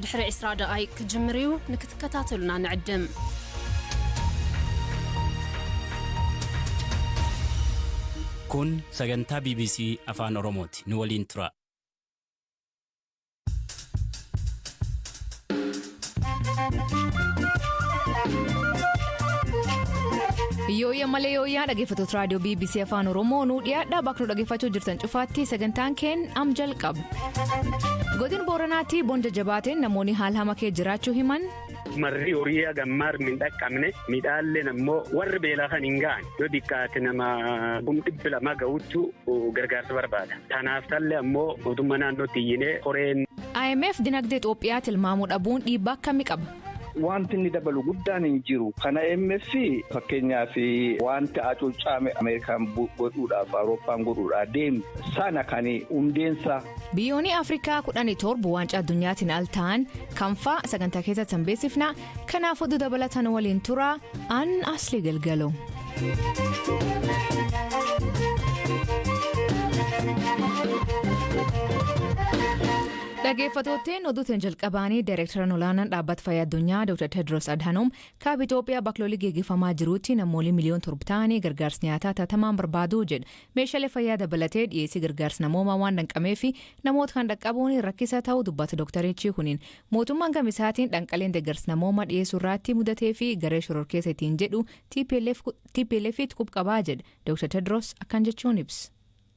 ድሕሪ 20 دقائق كجمريو نكتكتاتلنا نعدم كون سجنتا BBC أفان أوروموتي نولين ترا Yooyya malee yooyyaa dhaggeeffattoota raadiyoo BBC Afaan Oromoo nu dhiyaadhaa bakka dhaggeeffachuu jirtan cufaatti sagantaan keen am jalqaba. Godina Booranaatti bonda jabaateen namoonni haal hama kee jiraachuu himan. Marri horii gammaar min dhaqqabne midhaalleen ammoo warri beelaa kan hin ga'an yoo xiqqaate nama 200 ga'uutu gargaarsa barbaada. Kanaaf tallee ammoo mootummaa naannootti iyyinee horeen. IMF dinagdee Itoophiyaa tilmaamuu dhabuun dhiibbaa akkamii qaba? Wanti inni dabalu guddaan hin jiru. Kana IMF fakkeenyaaf wanti hacuucaame Ameerikaan godhuudhaaf Awurooppaan godhuudhaaf deemu sana kan hundeensa. Biyyoonni Afrikaa 17 waancaa addunyaatiin al ta'an kanfaa sagantaa keessatti beeksifna. Kanaaf oduu dabalatan waliin tura an asli galgalo. Dhaggeeffattootni oduutiin jalqabaanii Daayireektaran olaanaan dhaabbata fayyaa addunyaa Dr. Tedros Adhanom kaaba Itoophiyaa bakloolii geggeeffamaa jiruutti namoonni miliyoon 7 ta'anii gargaarsa nyaataa taatamaan barbaadu jedha. Meeshaalee fayyaa dabalatee dhiyeessii gargaarsa namoomaa waan danqameef namoota kan dhaqqabuun rakkisa ta'uu dubbata Dr. Kuniin. Mootummaan gamisaatiin dhanqaleen deeggarsa namoomaa dhiyeessuu irratti mudatee fi garee shororkeessa ittiin jedhu TPLFitti qubqabaa jedha. Dr. Tedros akkan jechuun ibsa.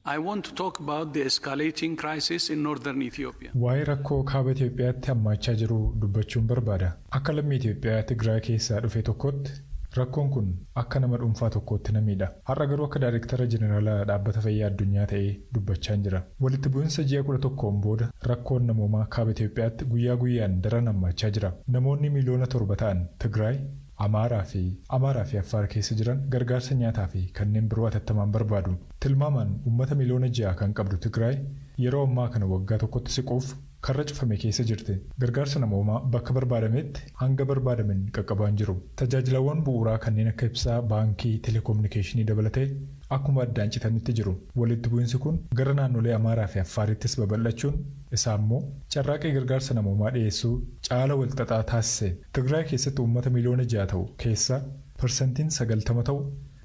I want to talk about the escalating crisis in northern Ethiopia. Waa'ee rakkoo kaaba Itoophiyaatti hammaachaa jiru dubbachuun barbaada. Akka lammii Itoophiyaa Tigraay keessaa dhufe tokkotti rakkoon kun akka nama dhuunfaa tokkootti namiidha. Har'a garuu akka Daayireektara Jeneraalaa dhaabbata fayyaa addunyaa ta'ee dubbachaa jira. Walitti bu'insa ji'a 11 booda rakkoon namoomaa kaaba Itoophiyaatti guyyaa guyyaan daran hammaachaa jira. Namoonni miliyoona 7 ta'an Tigraay Amaaraa fi Affaar keessa jiran gargaarsa nyaataa fi kanneen biroo atattamaan barbaadu. Tilmaamaan uummata miliyoona 6 kan qabdu Tigraay yeroo ammaa kana waggaa tokkotti siquuf karra cufame keessa jirti. Gargaarsa namoomaa bakka barbaadametti hanga barbaadaman qaqqabaan jiru. Tajaajilawwan bu'uuraa kanneen akka ibsaa, baankii, telekominikeeshinii dabalatee akkuma addaan citanitti jiru. Walitti bu'insi kun gara naannolee Amaaraa fi Affaarittis babal'achuun isaa immoo carraaqii gargaarsa namoomaa dhiyeessuu caala walxaxaa taasise. Tigraay keessatti uummata miliyoona 6 ta'u keessa parsantiin 90 ta'u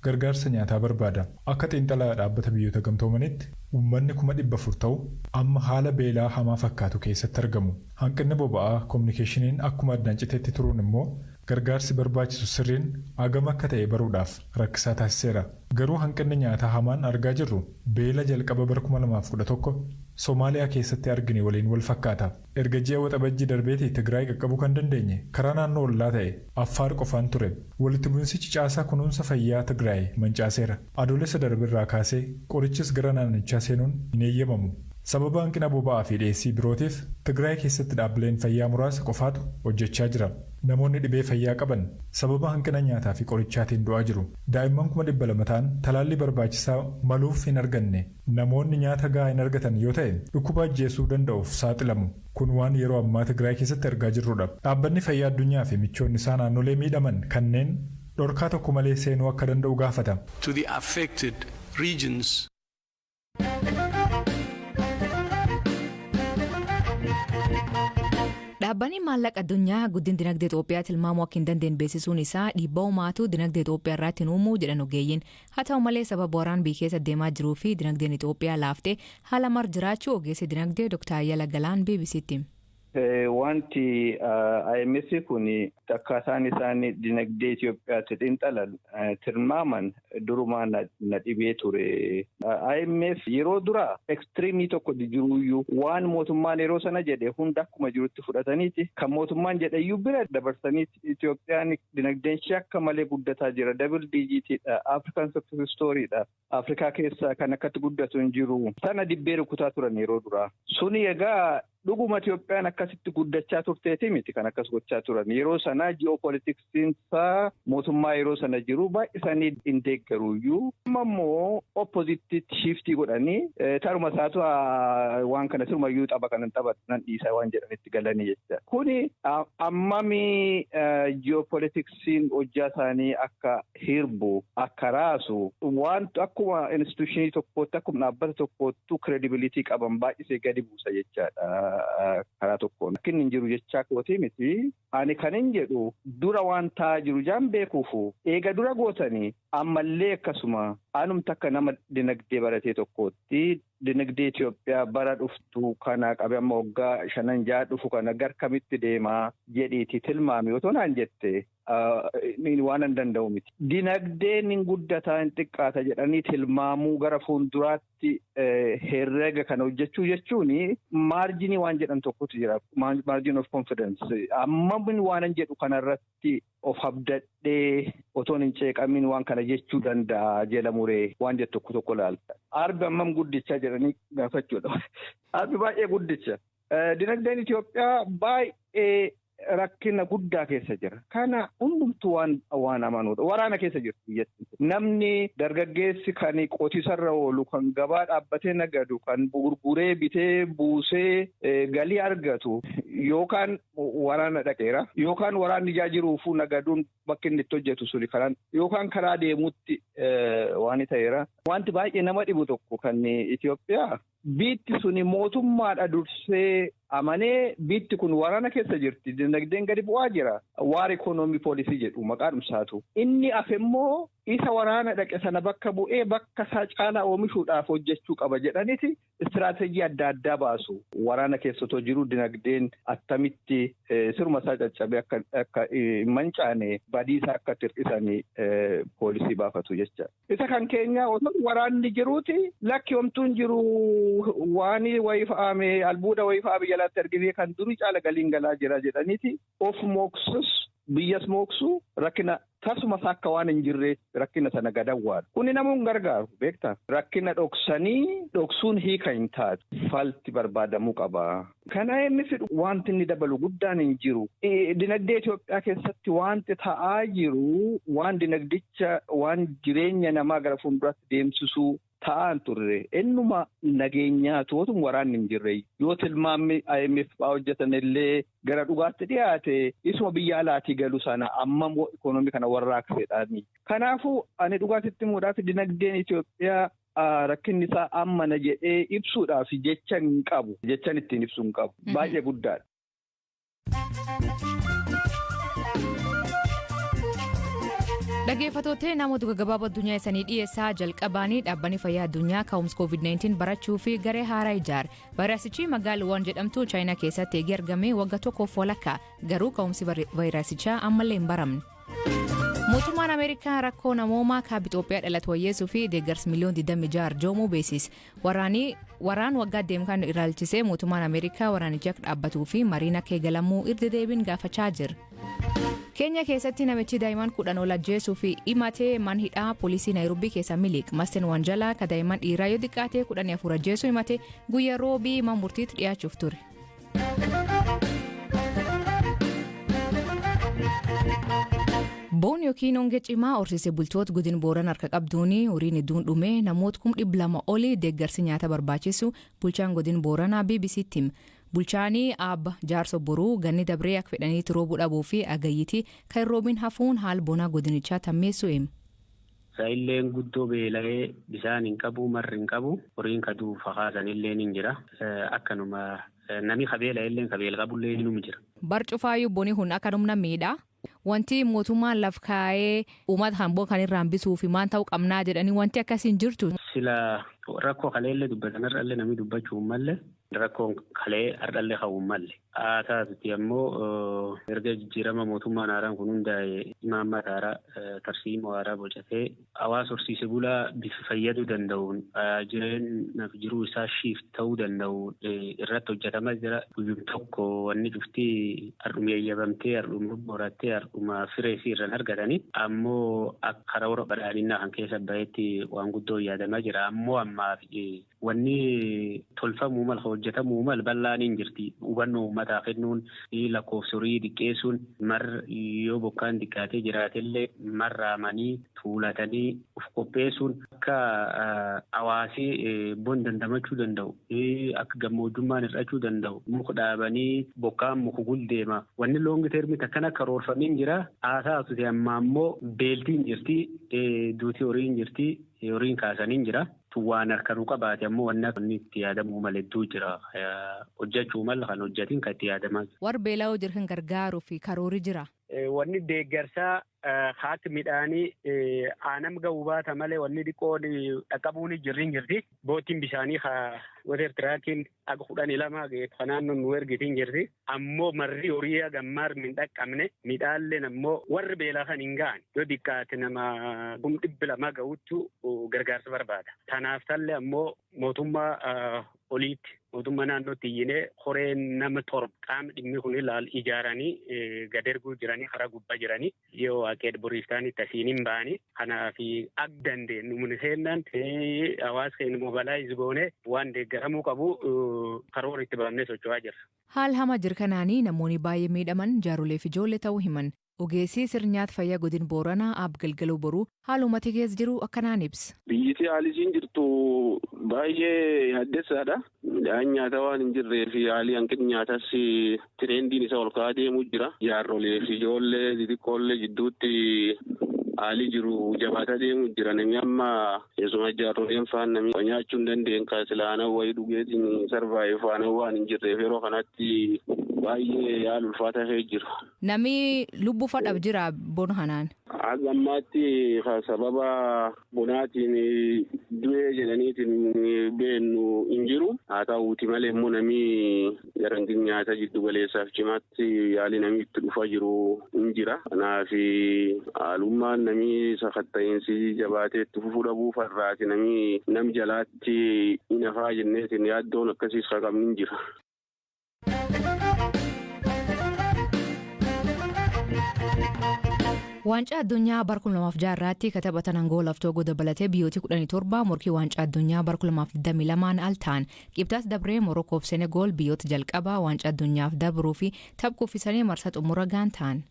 gargaarsa nyaataa barbaada. Akka xiinxalaa dhaabbata biyyoota gamtoomanitti uummanni 400 ta'u amma haala beelaa hamaa fakkaatu keessatti argamu. Hanqinni boba'aa kominikeeshiniin akkuma addaan citeetti turuun immoo gargaarsi barbaachisu sirriin agam akka ta'e baruudhaaf rakkisaa taasiseera. Garuu hanqinni nyaataa hamaan argaa jirru beela jalqaba bara 2011 Somaaliyaa keessatti argine waliin wal fakkaata. Erga ji'a waxabajjii darbeetii Tigraay qaqqabuu kan dandeenye karaa naannoo ollaa ta'e Affaar qofaan ture. Walitti bu'insichi caasaa kunuunsa fayyaa Tigraay mancaaseera. Adoolessa darbirraa kaasee qorichis gara naannichaa seenuun hin eeyyamamu. Sababa hanqina boba'aa fi dhiyeessii birootiif Tigraay keessatti dhaabbileen fayyaa muraasa qofaatu hojjechaa jira. Namoonni dhibee fayyaa qaban sababa hanqina nyaataa fi qorichaatiin du'aa jiru. Daa'imman 200 ta'an talaallii barbaachisaa maluuf hin arganne. Namoonni nyaata gahaa hin argatan yoo ta'e dhukkuba ajjeesuu danda'uuf saaxilamu. Kun waan yeroo ammaa Tigraay keessatti argaa jirrudha. Dhaabbanni fayyaa addunyaa fi michoonni isaa naannolee miidhaman kanneen dhorkaa tokko malee seenuu akka danda'u gaafata. To the affected regions. Dhaabbanni maallaqa addunyaa guddin dinagdee Itoophiyaa tilmaamuu akka hin dandeenye beeksisuun isaa dhiibbaa uumaatu dinagdee Itoophiyaa irratti uumuu jedhan ogeeyyiin. Haa ta'u malee sababa waraana biyya keessa deemaa jiruu fi dinagdeen Itoophiyaa laaftee haala mar jiraachuu ogeessi dinagdee Dr. Ayyala Galaan BBC'tti. Wanti IMF kun akkaataan isaan dinagdee Itoophiyaatti xiinxalan tilmaaman durumaa na dhibee ture. IMF yeroo dura ekstiriimii tokko jiruyyuu waan mootummaan yeroo sana jedhe hunda akkuma jirutti fudhataniiti. Kan mootummaan jedhayyuu bira dabarsaniiti Itoophiyaan dinagdeen ishee akka malee guddataa jira. Double digitidha. African success storyidha. Afrikaa keessa kan akkatti guddatu hin jiru. Sana dibbee rukutaa turan yeroo dura. Suni egaa dhuguma Itoophiyaan akkasitti guddachaa turteeti miti kan akkas gochaa turan. Yeroo sana ji'oopolitiksiinsaa mootummaa yeroo sana jiru baay'isanii hin deeggaruyyuu. Amma immoo oppositiitti shiftii godhanii taruma isaatu waan kana sirumayyuu tapha kanan taphatan dhiisaa waan jedhanitti galanii jecha. Kuni ammami ji'oopolitiksiin hojjaa isaanii akka hirbu akka raasu waan akkuma instituushinii tokkootti akkuma dhaabbata tokkoottu credibility qaban baay'isee gadi buusa jechaadha. karaa tokkoon. Akka inni hin jiru jechaa kooti miti. Ani kan hin jedhu dura waan ta'aa jiru jaan beekuufu eega dura gootanii ammallee akkasuma anumta akka nama dinagdee baratee tokkootti dinagdee Itoophiyaa bara dhuftu kana qabe amma waggaa 5-6 dhufu kana gar kamitti deemaa jedhiiti tilmaami otoo naan jette waan hin danda'u miti. Dinagdeen hin guddataa hin xiqqaata jedhanii tilmaamuu gara fuulduraatti herrega kana hojjechuu jechuun maarjinii waan jedhan tokkotu jira. Margin of confidence. Amma waan hin jedhu kanarratti of abdadhee otoo hin ceeqamin waan kana jechuu danda'a jala muree waan jettu tokko laalta. Arbi ammam guddicha jedhanii gaafachuudha. Arbi baay'ee guddicha. Dinagdeen Itoophiyaa baay'ee rakkina guddaa keessa jira. Kana hundumtu waan amanuudha. Waraana keessa jirti biyyattii. Namni dargaggeessi kan qotiisarra oolu, kan gabaa dhaabbatee nagadu, kan gurguree bitee buusee galii argatu yookaan waraana dhaqeera yookaan waraanni jiruufuu nagaduun bakki inni itti hojjetu suni kanaan yookaan karaa deemuutti waan ta'eera. Wanti baay'ee nama dhibu tokko kan Itoophiyaa biitti suni mootummaadha dursee amanee biitti kun waraana keessa jirti. Dinagdeen gadi bu'aa jira. Waar ikoonoomii poolisii jedhu maqaadhumsaatu. Inni afemmoo isa waraana dhaqe sana bakka bu'ee bakka isaa caalaa oomishuudhaaf hojjechuu qaba jedhaniiti istiraateejii adda addaa baasu. Waraana keessatoo jiru dinagdeen attamitti sirma isaa caccabee akka mancaane badiisaa akka tirqisanii poolisii baafatu jecha. Isa kan keenya osoo waraanni jiruuti lakki homtuun jiru waan wayii fa'aame albuuda wayii fa'aa biyyalaatti argitee kan durii caala galiin galaa jira jedhaniiti of mooksus biyyas mooksuu rakkina tasumas akka waan hin jirre rakkina sana gadawwaadha. Kuni namuun gargaaru beektaa rakkina dhoksuun hiika hin taatu falti barbaadamuu qaba. Kana innis wanti inni dabalu guddaan hin jiru. Dinagdee Itoophiyaa keessatti wanti ta'aa jiru waan dinagdicha waan jireenya namaa gara fuulduraatti deemsisuu ta'an turre ennuma nageenyaatu otoo waraanni hin jirre yoo tilmaamni IMF hojjetan illee gara dhugaatti dhiyaate isuma biyya alaatii galu sana amma ikoonoomii kana warraaqseedhaani. Kanaafuu ani dhugaatitti muudhaaf dinagdeen Itoophiyaa rakkinni isaa ammana jedhee ibsuudhaaf jechan hin qabu. Jechan ittiin ibsuu hin qabu. Baay'ee guddaadha. Dhaggeeffattoota namoota gaggabaaboo addunyaa isaanii dhiyeessaa jalqabanii dhaabbanni fayyaa addunyaa ka'umsa COVID-19 barachuu fi garee haaraa ijaare. Vaayirasichi magaalawwan jedhamtu chaayinaa keessatti eegee argame waggaa tokkoof walakkaa garuu ka'umsi vaayirasichaa ammallee hin baramne. Mootummaan Ameerikaa rakkoo namoomaa kaaba Itoophiyaa dhalate wayyeessuu fi deeggarsa miliyoona 26 arjoomuu beeksise. Waraan waggaa deemkan ilaalchisee mootummaan Ameerikaa waraanicha akka dhaabbatuu fi mariin akka eegalamuu irra deebiin gaafachaa jira. Keenya keessatti namichi daa'imman 10 ol ajjeesuu fi himatee manhidhaa poolisii Naayiroobii keessa miliq Masten Wanjalaa ka daa'imman dhiiraa yoo xiqqaate 14 ajjeesuu himatee guyyaa roobii mana murtiitti dhiyaachuuf ture. Boon yookiin hongee cimaa horsiisee bultoota godina Booran harka qabduun horiin hedduun dhume namoota 200 olii deeggarsi nyaata barbaachisu bulchaan godina Booranaa BBC'tti hima. Bulchaanii Abba Jaarso Boruu ganni dabree akka fedhaniitti roobuu dhabuu fi agayyitii kan roobiin hafuun haal bonaa godinichaa tammeessu hima. Saayilleen guddoo beela'ee bishaan hin qabu marri hin qabu horiin kaduu fakkaatan illee ni jira akkanuma namni qabeela illee qabeela qabullee ni jira. Barcufaayyuu bonii kun akka numna miidhaa. Wanti mootummaan laf kaa'ee uummata hamboo kan irraan bisuu fi maan ta'uu qabnaa jedhanii wanti akkasiin jirtu. Sila rakkoo kaleellee dubbatan irrallee namni dubbachuu malle rakkoon kalee ardallee hawuun malle. Haa taatutti ammoo erga jijjiirama mootummaan haaraan kun hundaa'e imaammaa haaraa tarsiimoo haaraa bocatee hawaasa horsiise bulaa bifa fayyaduu danda'uun jireenyaaf jiruu isaa shift ta'uu danda'uun irratti hojjetamaa jira. Guyyuun tokko wanni cuftii hardhuma eeyyamamtee hardhuma borattee hardhuma firee fi irraan argatanii ammoo akka karaa badhaadhinaa kan keessa bahetti waan guddoo yaadamaa jira. Ammoo ammaaf wanni tolfamuu mal hojjetamuu mal bal'aan hin jirti. Hubannoo uummataa kennuun lakkoofsa horii xiqqeessuun mar yoo bokkaan xiqqaatee jiraatellee marraamanii tuulatanii of qopheessuun akka hawaasi bon dandamachuu danda'u akka gammoojjummaan hir'achuu danda'u muka dhaabanii bokkaan muka guldeema wanni loongi termii akkan akka roorfamiin jira haasaa tuti amma ammoo beeltiin jirti duutii horiin jirti horiin kaasaniin jira waan harkanuu qabaate ammoo wanni itti yaadamuu maledduu jira. Hojjechuu mala kan hojjetin kan itti yaadamaa. Warra beela'oo jiran gargaaruu fi karoori jira. Wanni deeggarsaa haati midhaanii aanam ga'uu baata malee wanni dhiqoon dhaqqabuun jirti. Boottiin bishaanii water tiraakiin akka 12 geeffa naannoon nu ergitiin jirti. Ammoo marri horii gammaar min dhaqqabne midhaalleen ammoo warri beelaa kan hin gaane yoo xiqqaate nama 200 ga'uutu gargaarsa barbaada. Kanaaf tallee ammoo mootummaa oliitti. Mootummaa naannootti iyyinee horeen nama torba qaama dhimmi kun ilaal ijaaranii gad erguu jiranii karaa gubbaa jiranii yoo waaqeed boriiftaanii tasiin hin ba'anii kanaaf akka dandeenyu muniseennan hawaasa keenya mobilaayiz goonee waan deeggaramuu qabu karoora itti baafnee socho'aa jirra. Haal hama jirkanaanii namoonni baay'ee miidhaman jaarolee fi ijoollee ta'uu himan. Ogeessii sirnyaata fayyaa godina Booranaa Aab Galgaloo Boruu haalumatti keessa jiru akkanaan ibsa. Biyyattii haalli isiin jirtu baay'ee yaaddessaadha. Midhaan nyaataa waan hin jirree fi haalli hanqinni nyaatas tireendiin isa ol ka'aa deemuu jira. Jaarrolee fi ijoollee xixiqqoollee jidduutti haalli jiru jabaataa deemuu jira. Namni amma keessumaa jaarroleen faan namni nyaachuu hin dandeenye kaasilaana wayii dhugeetiin sarvaayi faana waan hin jirreef yeroo kanatti baay'ee yaala ulfaataa ta'ee jira. Namni lubbuu fadhaaf jira bona kanaan. Ammaatti sababa bonaatiin du'ee jedhaniitiin beennu hin jiru. Haa ta'uuti malee immoo namni garanti nyaata jiddu galeessaaf cimaatti yaali namni itti dhufaa jiru hin jira. Kanaaf haalummaan namni sakatta'insi jabaatee itti fufuu dhabuu farraati namni nam jalaatti hin hafaa jenneetiin yaaddoon akkasiis qabni hin jira. Waancaa addunyaa bara 2006tti katabatan Angoolaaf Toogoo dabalatee biyyooti 17 morkii waancaa addunyaa bara 2022 al ta'an qibxaas dabree Morokoof Senegool biyyoota jalqabaa waancaa addunyaaf dabruu fi tapha kuffisanii marsaa xumura gaan ta'an.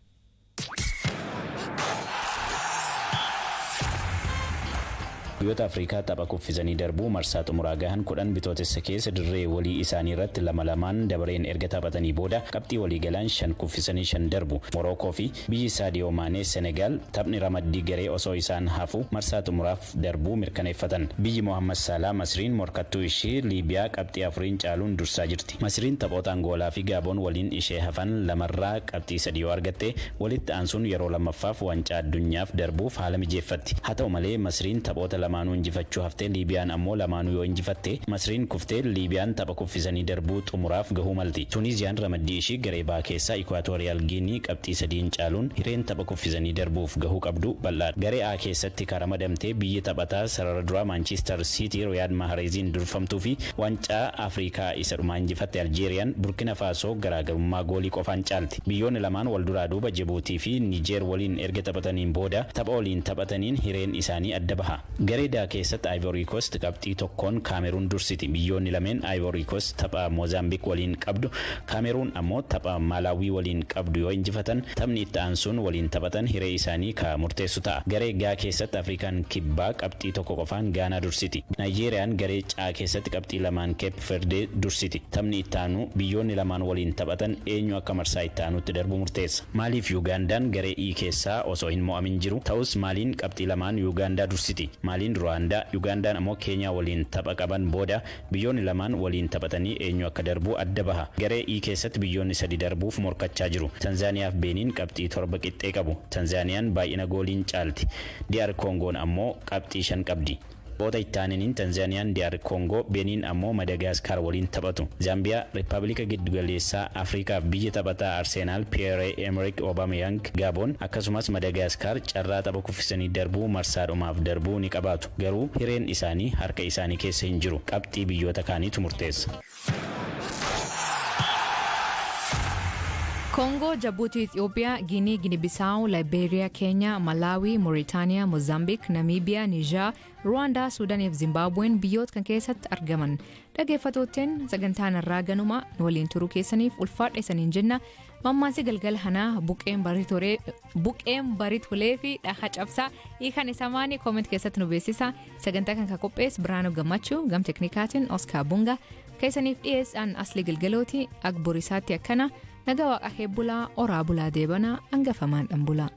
Biyyoota Afrikaa tapha kuffisanii darbuu marsaa xumuraa gahan 10 bitootessa keessa dirree walii isaanii irratti 2-2 dabareen erga taphatanii booda qabxii walii galaan 5 kuffisanii 5 darbu. Morokoo fi biyyi Saadiyoo Maanee Senegaal taphni ramaddii garee osoo isaan hafu marsaa xumuraaf darbuu mirkaneeffatan. Biyyi Mohaammed Salaa Masriin morkattuu ishee Liibiyaa qabxii 4 caaluun dursaa jirti. Masriin taphoota Angoolaa fi Gaaboon waliin ishee hafan lamarraa qabxii 3 argatte walitti aansuun yeroo lammaffaaf waancaa addunyaaf darbuuf haala mijeeffatti. Haa ta'u malee Masriin taphoota lamaanuu injifachuu haftee Liibiyaan ammoo lamaanuu yoo injifatte Masriin kuftee Liibiyaan tapha kuffisanii darbuu xumuraaf gahuu malti. Tuuniiziyaan ramaddii ishii garee baa keessaa Ikwaatooriyaal Giinii qabxii 3 caaluun hireen tapha kuffisanii darbuuf gahuu qabdu bal'aadha. Garee A keessatti karamadamtee biyyi taphataa sarara duraa Maanchiistar Siitii Riyaad Mahareeziin durfamtuu fi waancaa Afrikaa isa dhumaa injifatte Aljeeriyaan Burkina Faasoo garaagarummaa goolii qofaan caalti. Biyyoonni lamaan wal duraa duuba Jibuutii fi Niijeer waliin erga taphataniin booda tapha waliin taphataniin hireen isaanii adda baha. Garee D keessatti Ivory Coast qabxii 1 Kaameruun dursiti. Biyyoonni lameen Ivory Coast tapha Mozaambiik waliin qabdu, Kaameruun ammoo tapha Malaawii waliin qabdu yoo injifatan taphni itti aansuun waliin taphatan hiree isaanii ka murteessu ta'a. Garee G keessatti Afrikaan Kibbaa qabxii 1 qofaan Gaanaa dursiti. Naayijeeriyaan garee C keessatti qabxii 2 Cape Verde dursiti. Taphni itti aanu biyyoonni lamaan waliin taphatan eenyu akka marsaa itti aanutti darbu murteessa. Maaliif Ugandaan garee E keessaa osoo hin mo'amin jiru ta'us Maaliin qabxii 2 Ugandaa dursiti. Maaliin Ruwaandaa, Ugandaan ammoo Keenyaa waliin tapha qaban booda biyyoonni lamaan waliin taphatanii eenyu akka darbu adda baha. Garee E keessatti biyyoonni 3 darbuuf morkachaa jiru. Tanzaaniyaaf Beeniin qabxii 7 qixxee qabu. Tanzaaniyaan baay'ina gooliin caalti. DR Kongoon ammoo qabxii 5 qabdi. Boota ittaaniniin Tanzaaniyaan DR Kongo, Beeniin ammoo Madagaskar waliin taphatu. Zaambiyaa Riippaabilika Giddugaleessaa Afrikaaf biyya taphataa Arsenaal Pierre-Emerick Aubameyang, Gaaboon akkasumas Madagaskar carraa tapha kuffisanii darbuu marsaadhumaaf darbuu ni qabaatu. Garuu hireen isaanii harka isaanii keessa hin jiru. Qabxii biyyoota kaaniitu murteessa. Kongo, Jabuuti, Itoophiyaa, Giinii, Gini-Bisaawu, Laayibeeriyaa, Keenyaa, Malaawii, Mooritaaniyaa, Mozaambiik, Namiibiyaa, Niijer, Ruwaandaa, Suudaanii fi Zimbaabuween biyyoota kan keessatti argaman. Dhaggeeffattootteen sagantaan irraa ganuma nu waliin turuu keessaniif ulfaadha isaniin jenna. Mammaasii galgala hanaa buqqeen barit hulee fi dhaha cabsaa hiikan isa maanii kooment keessatti nu beeksisa. Sagantaa kan qophees Biraanuu Gammachuu gam teknikaatiin Oskar Bunga keessaniif dhiyeessaan Aslii Galgalooti Agborisaatti akkana. Nagaa waaqa heebbulaa oraa bulaa deebanaa hangafamaan dhanbulaa.